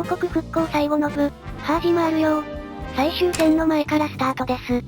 王国復興最後の部、始まるよ。最終戦の前からスタートです。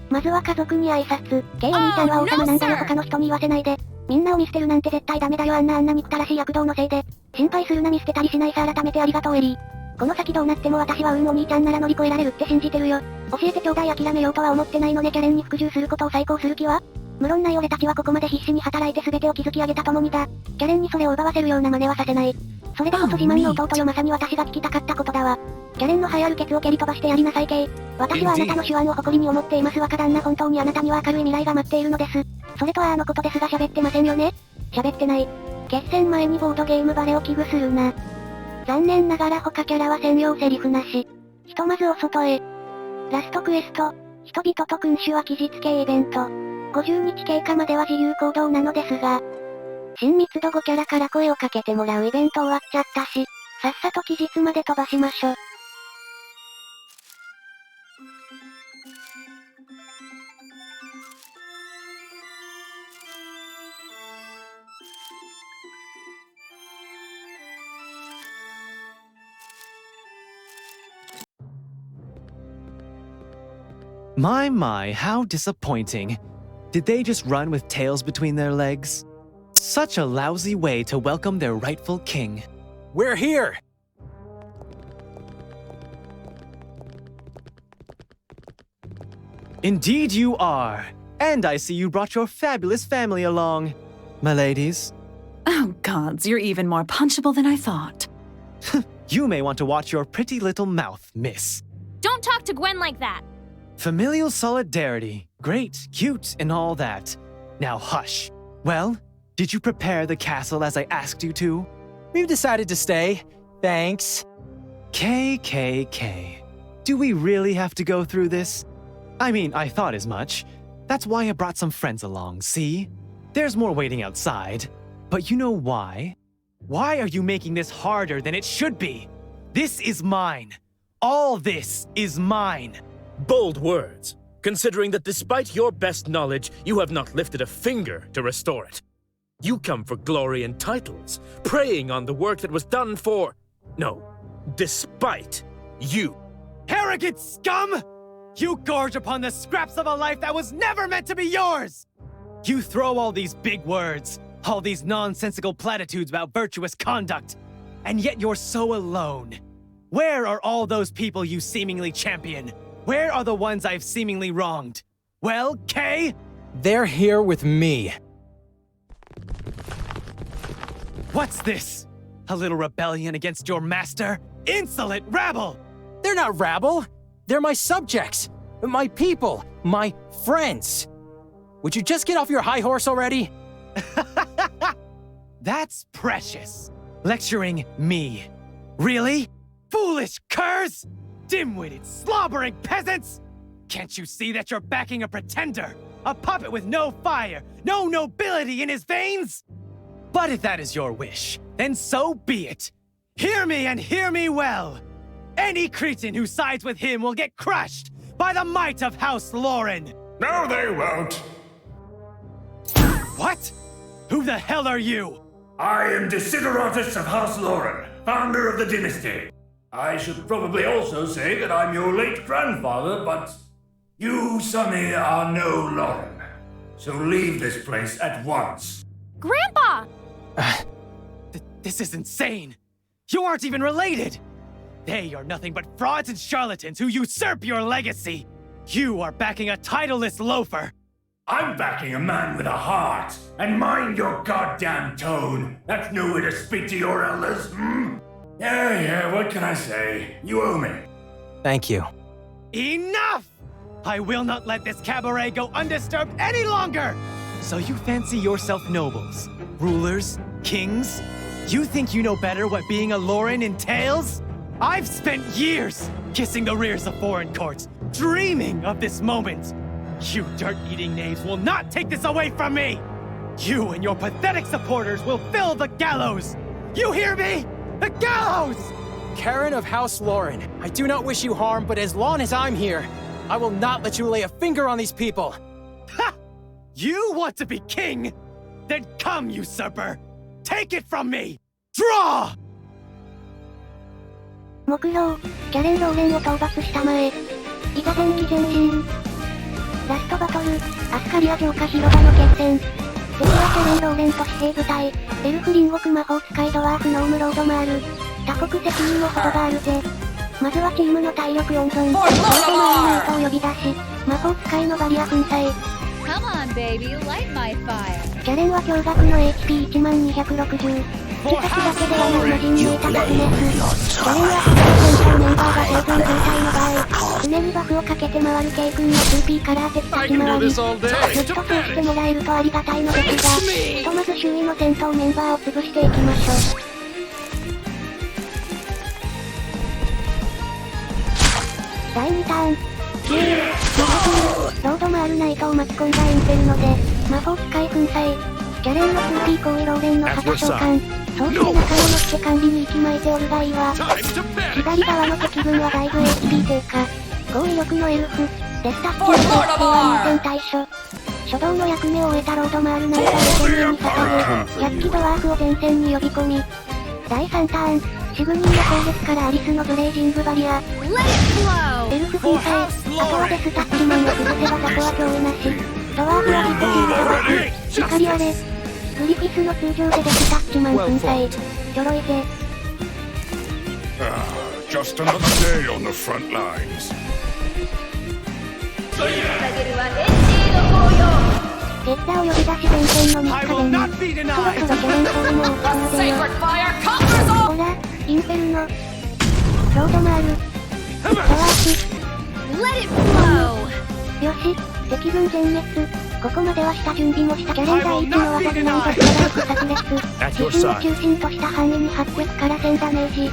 まずは家族に挨拶。ケイお兄ちゃんは王様なんだよ、他の人に言わせないで。みんなを見捨てるなんて絶対ダメだよ、あんな憎たらしい悪童のせいで。心配するな、見捨てたりしないさ。改めてありがとうエリー。この先どうなっても私はお兄ちゃんなら乗り越えられるって信じてるよ。教えてちょうだい。諦めようとは思ってないのね。キャレンに服従することを再考する気は？無論ない俺たちはここまで必死に働いて全てを築き上げた共にだ。キャレンにそれを奪わせるような真似はさせない。それでこそ自慢の弟よ、まさに私が聞きたかったことだわ。キャレンの栄えあるケツを蹴り飛ばしてやりなさいケイ。私はあなたの手腕を誇りに思っています。若旦那、本当にあなたには明るい未来が待っているのです。それとはことですが喋ってませんよね？喋ってない。決戦前にボードゲームバレを危惧するな。残念ながら他キャラは専用セリフなし。ひとまずお外へ。ラストクエスト。人々と君主は期日系イベント。50日経過までは自由行動なのですが、親密度5キャラから声をかけてもらうイベント終わっちゃったし、さっさと期日まで飛ばしましょ。My, how disappointing. Did they just run with tails between their legs? Such a lousy way to welcome their rightful king. We're here! Indeed you are. And I see you brought your fabulous family along, my ladies. Oh gods, you're even more punchable than I thought. You may want to watch your pretty little mouth, miss. Don't talk to Gwen like that! Familial solidarity. Great, cute, and all that. Now hush. Well, did you prepare the castle as I asked you to? We've decided to stay. Thanks. KKK. Do we really have to go through this? I mean, I thought as much. That's why I brought some friends along, see? There's more waiting outside. But you know why? Why are you making this harder than it should be? This is mine. All this is mine. Bold words, considering that despite your best knowledge, you have not lifted a finger to restore it. You come for glory and titles, preying on the work that was done for... No, despite you. Arrogant scum! You gorge upon the scraps of a life that was never meant to be yours! You throw all these big words, all these nonsensical platitudes about virtuous conduct, and yet you're so alone. Where are all those people you seemingly champion? Where are the ones I've seemingly wronged? Well, Kay? They're here with me. What's this? A little rebellion against your master? Insolent rabble! They're not rabble. They're my subjects. My people. My friends. Would you just get off your high horse already? That's precious. Lecturing me. Really? Foolish curs! Dim-witted, slobbering peasants! Can't you see that you're backing a pretender? A puppet with no fire, no nobility in his veins? But if that is your wish, then so be it. Hear me and hear me well. Any cretin who sides with him will get crushed by the might of House Lauren. No, they won't. What? Who the hell are you? I am Desideratus of House Lauren, founder of the dynasty. I should probably also say that I'm your late grandfather, but you, Sonny, are no Lauren. So leave this place at once. Grandpa! This is insane. You aren't even related. They are nothing but frauds and charlatans who usurp your legacy. You are backing a titleless loafer. I'm backing a man with a heart. And mind your goddamn tone. That's no way to speak to your elders, hmm? Yeah, what can I say? You owe me. Thank you. Enough! I will not let this cabaret go undisturbed any longer! So you fancy yourself nobles, rulers, kings? You think you know better what being a Lauren entails? I've spent years kissing the rears of foreign courts, dreaming of this moment. You dirt-eating knaves will not take this away from me! You and your pathetic supporters will fill the gallows! You hear me? The gallows! Karen of House Lauren, I do not wish you harm, but as long as I'm here, I will not let you lay a finger on these people. Ha! You want to be king? Then come, usurper! Take it from me! Draw! 目標、キャレン・ローレンを討伐したまえ。いざ前期前進。ラストバトル、アスカリア城下広場の決戦。敵はキャレン・ローレンと騎兵部隊、エルフ隣国魔法使いドワーフノームロードマール。他国責任も程があるぜ。まずはチームの体力温存。ロードマールナイトを呼び出し、魔法使いのバリア粉砕。Come on, baby, light my fire. キャレンは驚愕の HP10260。自殺だけではない魔人にいたタフネス。キャレンは戦闘メンバーが生存状態の場合、常にバフをかけて回るケイ君の 2P から敵立ち回り、ずっとそうしてもらえるとありがたいのですが、ひとまず周囲の戦闘メンバーを潰していきましょう。第2ターン。ロードマールナイトを巻き込んだインフェルノで、魔法使い粉砕。キャレンの 2P 行為ローレンの旗召喚。そうして仲間のして管理に息巻いておるがいいわ。左側の敵軍はだいぶ HP 低下。合意力のエルフ、デスタッチの設定は2点対処。初動の役目を終えたロードマールナイトを生贄に捧げ、100機ドワーフを前線に呼び込み。第3ターン、シグニーの攻撃からアリスのブレイジングバリア。エルフ粉砕、あとはデスタッチマンを崩せば雑魚は脅威なし。ドワーフはリコシールドバフ、シカリアレ。グリフィスの通常でデスタッチマン粉砕。ちょろいぜ。Just another day on the front lines. ゲッターを呼び出し前線の3日でに、そろそろキャレンフォームを打ってくるぜよ。ほら、インフェルノ。ロードマール。ドワーフ。よし、敵軍全滅。ここまでは下準備もしたキャレン第一の技でなんとストライク炸裂。自身を中心とした範囲に800から1000ダメージ。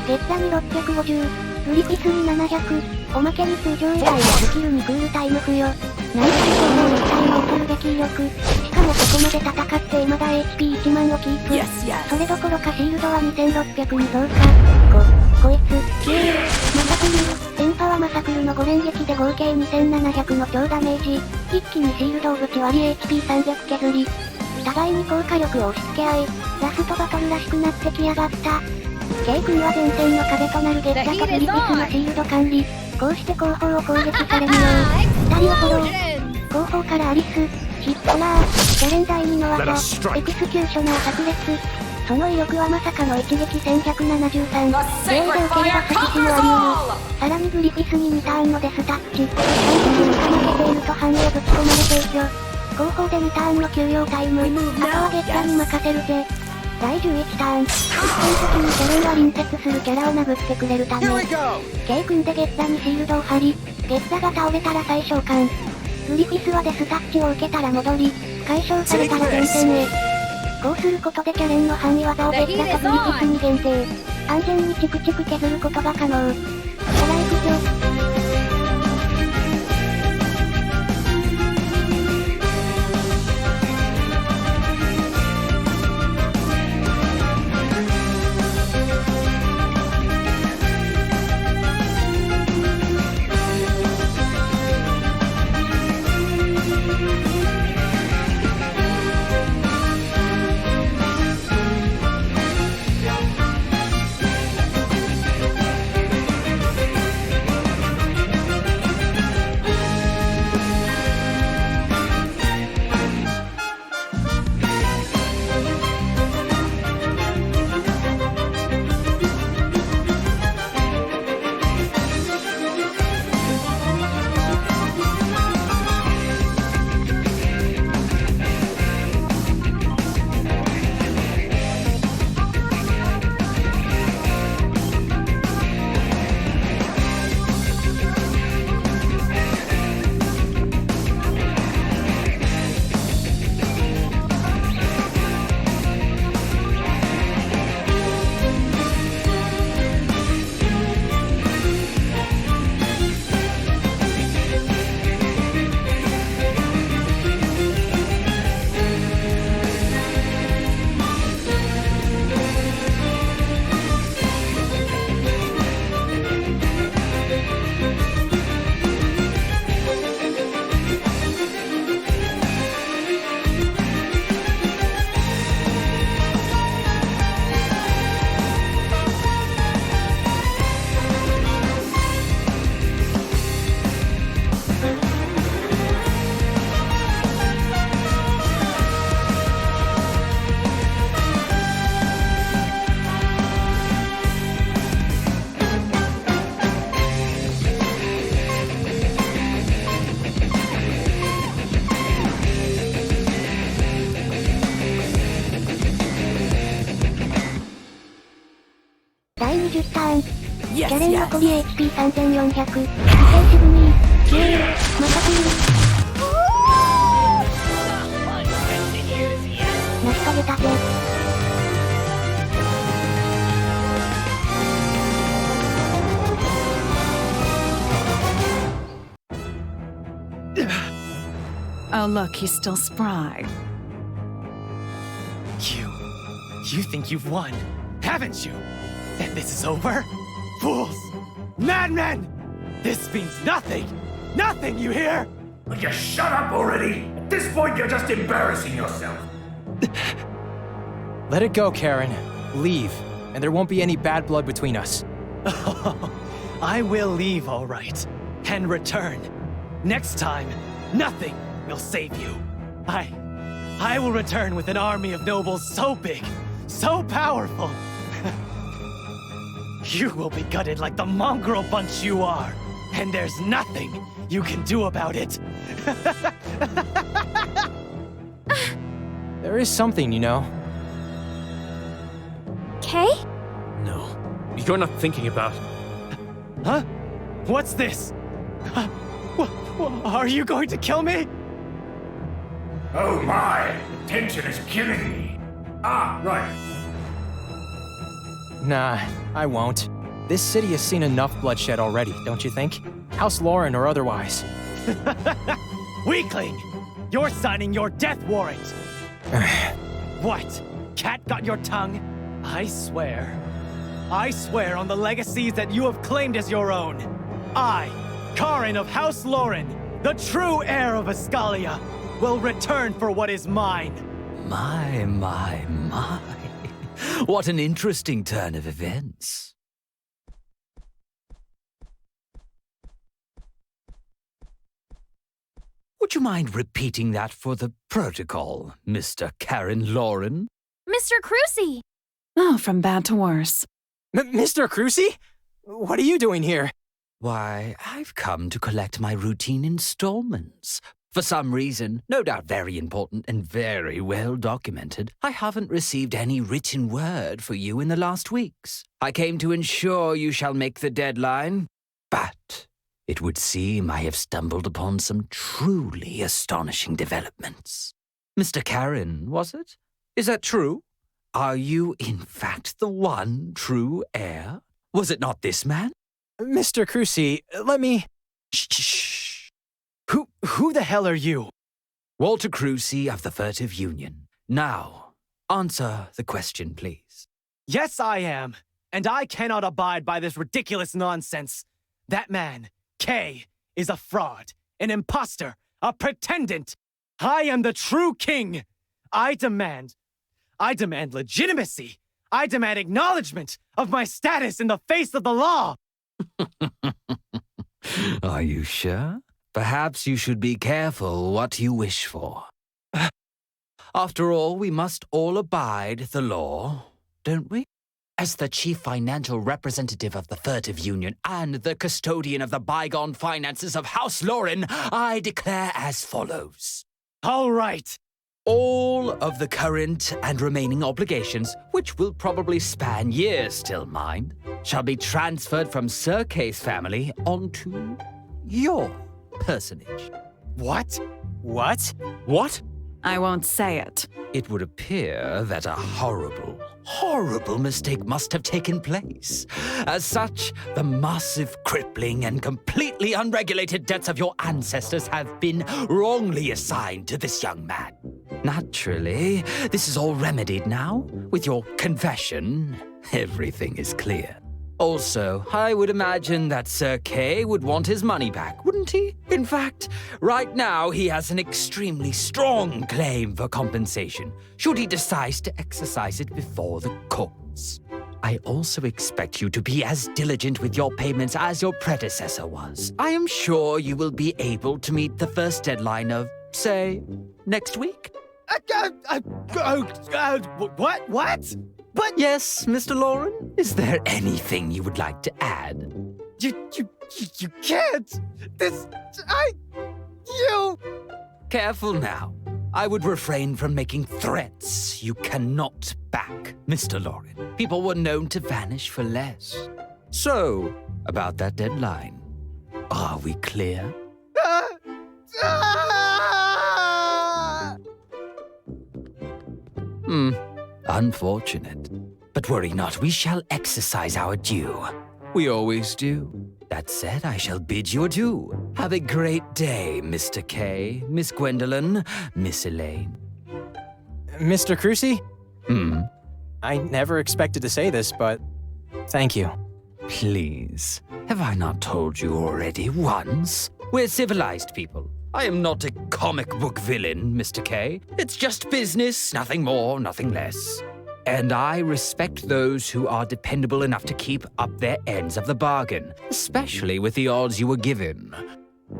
ゲッタに650。グリフィスに700。おまけに通常以外のスキルにクールタイム付与。なんと最高の1体を取るべき威力。しかもここまで戦って未だ HP1 万をキープ。それどころかシールドは2600に増加。こいつ、マサクル、エンパワマサクルの5連撃で合計2700の超ダメージ。一気にシールドをぶち割り HP300 削り。互いに効果力を押し付け合い、ラストバトルらしくなってきやがった。ケイ君は前線の壁となるゲッタとグリフィスのシールド管理。こうして後方を攻撃されぬよう、2人をフォロー。後方からアリス、ヒットラー、キャレン第2の技、エクスキューショナー炸裂。その威力はまさかの一撃1173。例で受ければ阻止しもあり得る。さらにグリフィスに2ターンのデスタッチ。完璧にかまけていると範囲をぶち込まれている。後方で2ターンの休養タイム。あとはゲッタに任せるぜ。第11ターン。一般的にキャレンは隣接するキャラを殴ってくれるため、ケイ君でゲッタにシールドを貼り、ゲッタが倒れたら再召喚。グリフィスはデスタッチを受けたら戻り、解消されたら前線へ。こうすることでキャレンの範囲技をゲッタとグリフィスに限定。安全にチクチク削ることが可能。ほら行くぞ。キ Yes, ャレン yes. 残り HP3400。犠牲シグニー。また来る。成し遂げたぜ。Oh, look, he's still spry. You think you've won, haven't you? That this is over? Fools! Madmen! This means nothing! Nothing, you hear? Will you shut up already? At this point, you're just embarrassing yourself. Let it go, Karen. Leave, and there won't be any bad blood between us. I will leave, all right, and return. Next time, nothing will save you. I will return with an army of nobles so big, so powerful. You will be gutted like the mongrel bunch you are, and there's nothing you can do about it. There is something, you know. Kay? No, you're not thinking about. Huh? What's this? Are you going to kill me? Oh my! Tension is killing me. Ah, right. Nah, I won't. This city has seen enough bloodshed already, don't you think? House Lauren or otherwise. Weakling! You're signing your death warrant! What? Cat got your tongue? I swear on the legacies that you have claimed as your own. I, Karin of House Lauren, the true heir of Ascalia, will return for what is mine. My. What an interesting turn of events. Would you mind repeating that for the protocol, Mr. Karen Lauren? Mr. Crucy! Oh, from bad to worse. Mr. Crucy? What are you doing here? Why, I've come to collect my routine installments. For some reason, no doubt very important and very well documented, I haven't received any written word for you in the last weeks. I came to ensure you shall make the deadline, but it would seem I have stumbled upon some truly astonishing developments. Mr. Karen, was it? Is that true? Are you, in fact, the one true heir? Was it not this man? Mr. Crucy, let me... Shh. Who the hell are you? Walter Crucy of the Furtive Union. Now, answer the question, please. Yes, I am. And I cannot abide by this ridiculous nonsense. That man, Kay, is a fraud, an imposter, a pretendant. I am the true king. I demand legitimacy. I demand acknowledgement of my status in the face of the law. Are you sure? Perhaps you should be careful what you wish for. After all, we must all abide the law, don't we? As the chief financial representative of the Furtive Union and the custodian of the bygone finances of House Lauren, I declare as follows. All right. All of the current and remaining obligations, which will probably span years still, mind, shall be transferred from Sir Kay's family onto your personage. What? What? What? I won't say it. It would appear that a horrible mistake must have taken place. As such, the massive, crippling, and completely unregulated debts of your ancestors have been wrongly assigned to this young man. Naturally, this is all remedied now. With your confession, everything is clear. Also, I would imagine that Sir Kay would want his money back, wouldn't he? In fact, right now he has an extremely strong claim for compensation, should he decide to exercise it before the courts. I also expect you to be as diligent with your payments as your predecessor was. I am sure you will be able to meet the first deadline of, say, next week. What? But yes, Mr. Lauren, is there anything you would like to add? You can't. You. Careful now. I would refrain from making threats you cannot back, Mr. Lauren. People were known to vanish for less. So, about that deadline. Are we clear? Unfortunate. But worry not, we shall exercise our due. We always do. That said, I shall bid you adieu. Have a great day, Mr. K, Miss Gwendolyn, Miss Elaine. Mr. Crucy? I never expected to say this, but thank you. Please, have I not told you already once? We're civilized people. I am not a comic book villain, Mr. K. It's just business, nothing more, nothing less. And I respect those who are dependable enough to keep up their ends of the bargain, especially with the odds you were given.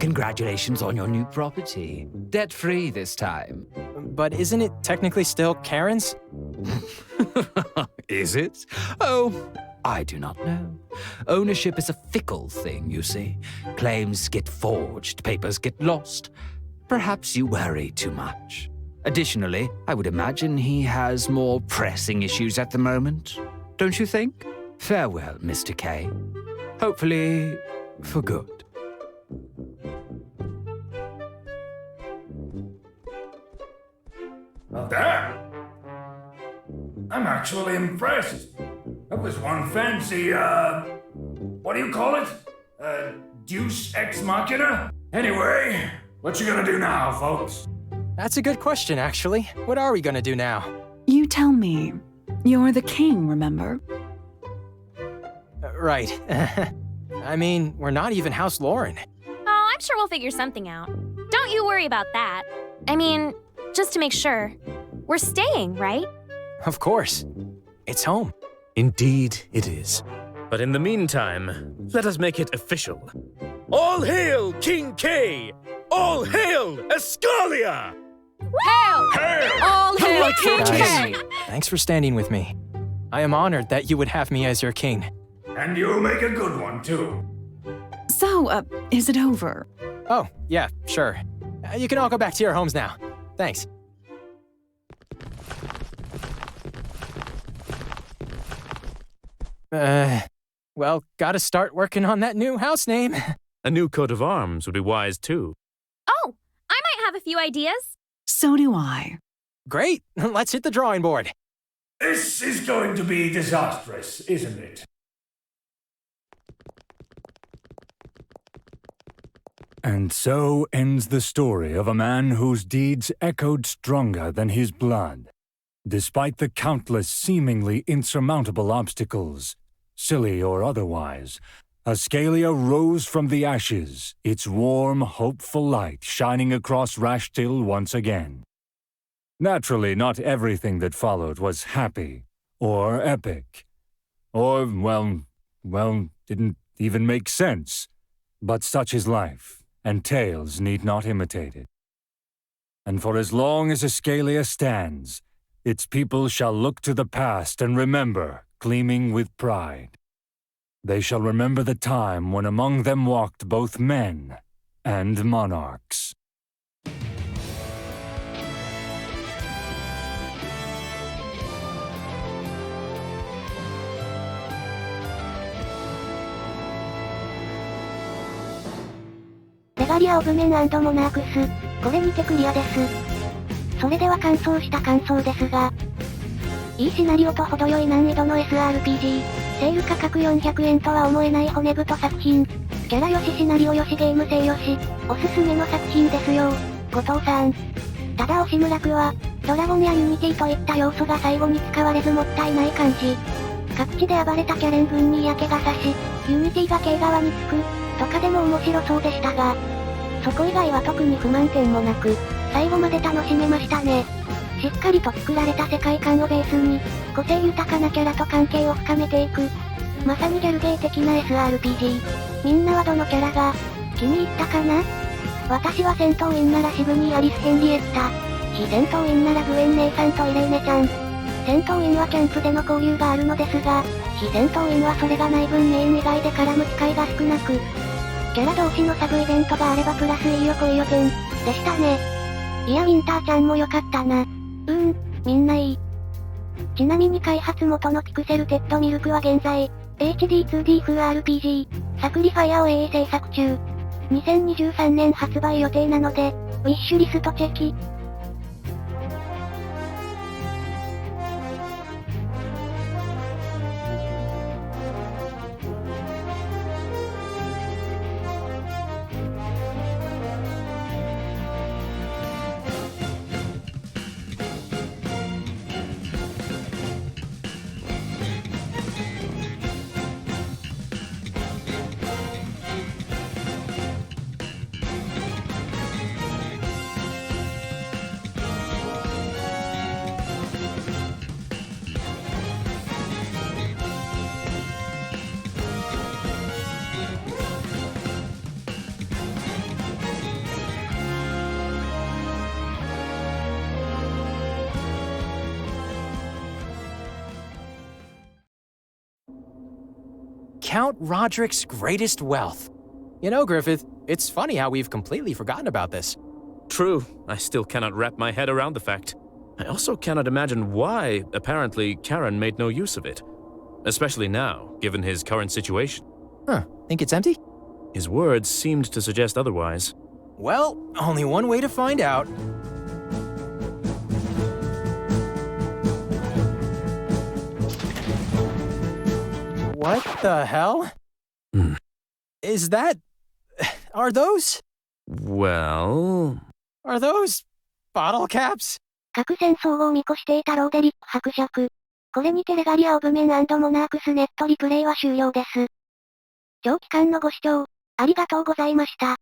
Congratulations on your new property. Debt-free this time. But isn't it technically still Karen's? Is it? Oh, I do not know. Ownership is a fickle thing, you see. Claims get forged, papers get lost. Perhaps you worry too much. Additionally, I would imagine he has more pressing issues at the moment. Don't you think? Farewell, Mr. K. Hopefully, for good. Well, damn! I'm actually impressed. That was one fancy, what do you call it? Deus ex machina? Anyway, what you gonna do now, folks? That's a good question, actually. What are we gonna do now? You tell me. You're the king, remember? Right. I mean, we're not even House Lauren. Oh, I'm sure we'll figure something out. Don't you worry about that. I mean, just to make sure. We're staying, right? Of course. It's home. Indeed it is. But in the meantime, let us make it official. All hail King K! All hail Ascalia! Hail! All hail King K! Thanks for standing with me. I am honored that you would have me as your king. And you'll make a good one, too. So, is it over? Oh, yeah, sure. You can all go back to your homes now. Thanks. Well, gotta start working on that new house name. A new coat of arms would be wise too. Oh, I might have a few ideas. So do I. Great, let's hit the drawing board. This is going to be disastrous, isn't it? And so ends the story of a man whose deeds echoed stronger than his blood. Despite the countless seemingly insurmountable obstacles, silly or otherwise, Ascalia rose from the ashes, its warm, hopeful light shining across Rashtil once again. Naturally, not everything that followed was happy, or epic, or, well, didn't even make sense. But such is life, and tales need not imitate it. And for as long as Ascalia stands, its people shall look to the past and remember, gleaming with pride. They shall remember the time when among them walked both men and monarchs. Regaliaオブメンアンドモナークス、これにてクリアです。それでは完走した感想ですが、いいシナリオと程よい難易度の SRPG、セール価格400円とは思えない骨太作品、キャラよしシナリオよしゲーム性よし、おすすめの作品ですよ、後藤さん。ただ押村区は、ドラゴンやユニティといった要素が最後に使われずもったいない感じ。各地で暴れたキャレン軍に嫌気がさし、ユニティが慶側につく、とかでも面白そうでしたが、そこ以外は特に不満点もなく、最後まで楽しめましたね。しっかりと作られた世界観をベースに、個性豊かなキャラと関係を深めていく。まさにギャルゲー的な SRPG。みんなはどのキャラが気に入ったかな？私は戦闘員ならシブニー・アリス・ヘンリエッタ。非戦闘員ならグエン姉さんとイレーネちゃん。戦闘員はキャンプでの交流があるのですが、非戦闘員はそれがない分メイン以外で絡む機会が少なく、キャラ同士のサブイベントがあればプラスいいよ来いよ点、でしたね。いやウィンターちゃんも良かったな。みんないい。ちなみに開発元のピクセルテッドミルクは現在、HD2D 風 RPG、サクリファイアを鋭意制作中。2023年発売予定なので、ウィッシュリストチェキ。Count Roderick's greatest wealth. You know, Griffith, it's funny how we've completely forgotten about this. True, I still cannot wrap my head around the fact. I also cannot imagine why, apparently, Karen made no use of it. Especially now, given his current situation. Huh, think it's empty? His words seemed to suggest otherwise. Well, only one way to find out. What the hell? Is that... Are those... Well... Are those... bottle caps? 核戦争を見越していたローデリック伯爵。これにてレガリアオブメンアンドモナークスネットリプレイは終了です。長期間のご視聴、ありがとうございました。